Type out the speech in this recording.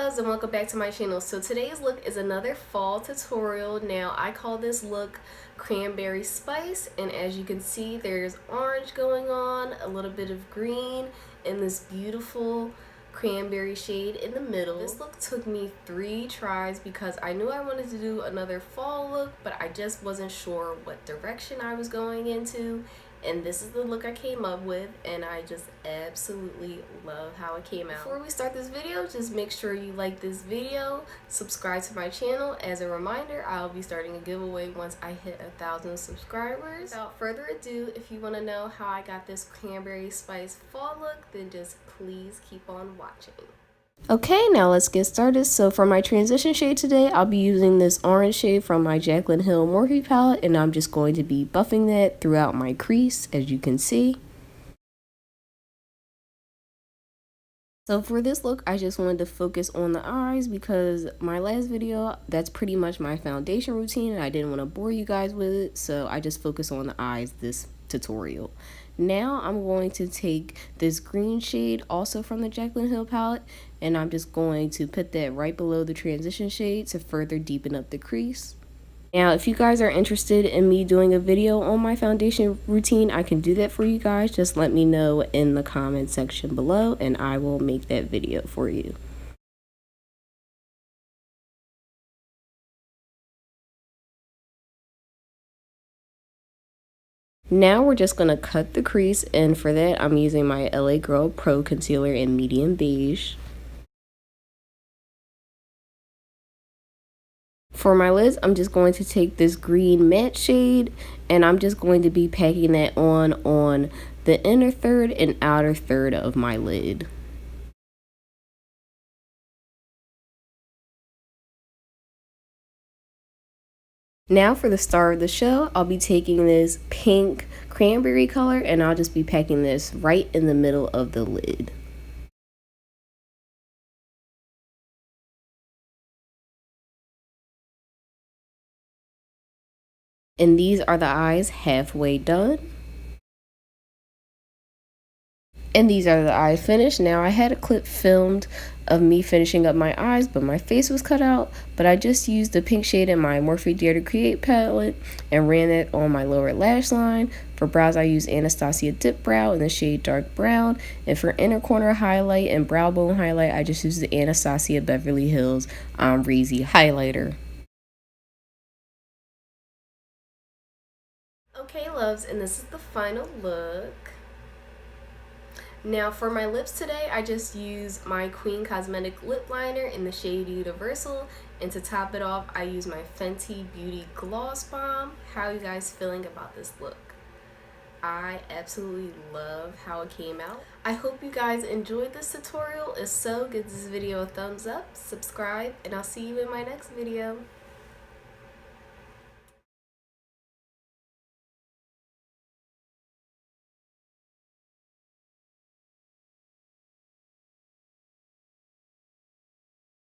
loves, and welcome back to my channel. So today's look is another fall tutorial. Now I call this look Cranberry Spice, and as you can see there's orange going on, a little bit of green, and this beautiful cranberry shade in the middle. This look took me 3 tries because I knew I wanted to do another fall look, but I just wasn't sure what direction I was going into. And this is the look I came up with, and I just absolutely love how it came out. Before we start this video, just make sure you like this video, subscribe to my channel. As a reminder, I'll be starting a giveaway once I hit 1,000 subscribers. Without further ado, if you want to know how I got this Cranberry Spice fall look, then just please keep on watching. Okay, now let's get started. So for my transition shade today, I'll be using this orange shade from my Jaclyn Hill Morphe palette, and I'm just going to be buffing that throughout my crease, as you can see. So for this look, I just wanted to focus on the eyes because my last video, that's pretty much my foundation routine, and I didn't want to bore you guys with it, so I just focused on the eyes this tutorial. Now I'm going to take this green shade also from the Jaclyn Hill palette, and I'm just going to put that right below the transition shade to further deepen up the crease. Now if you guys are interested in me doing a video on my foundation routine, I can do that for you guys. Just let me know in the comment section below and I will make that video for you. Now we're just going to cut the crease, and for that I'm using my LA Girl Pro Concealer in medium beige. For my lids, I'm just going to take this green matte shade, and I'm just going to be packing that on the inner third and outer third of my lid. Now for the star of the show, I'll be taking this pink cranberry color, and I'll just be packing this right in the middle of the lid. And these are the eyes halfway done. And these are the eyes finished. Now I had a clip filmed of me finishing up my eyes, but my face was cut out. But I just used the pink shade in my Morphe Dare to Create palette and ran it on my lower lash line. For brows, I used ANASTASIA Dip Brow in the shade Dark Brown. And for inner corner highlight and brow bone highlight, I just used the ANASTASIA Beverly Hills abhxamrezy highlighter. Okay, loves, and this is the final look. Now for my lips today, I just use my KWEEN Cosmetic lip liner in the shade Universal, and to top it off I use my Fenty Beauty Gloss Bomb. How are you guys feeling about this look? I absolutely love how it came out. I hope you guys enjoyed this tutorial. If so, give this video a thumbs up, subscribe, and I'll see you in my next video.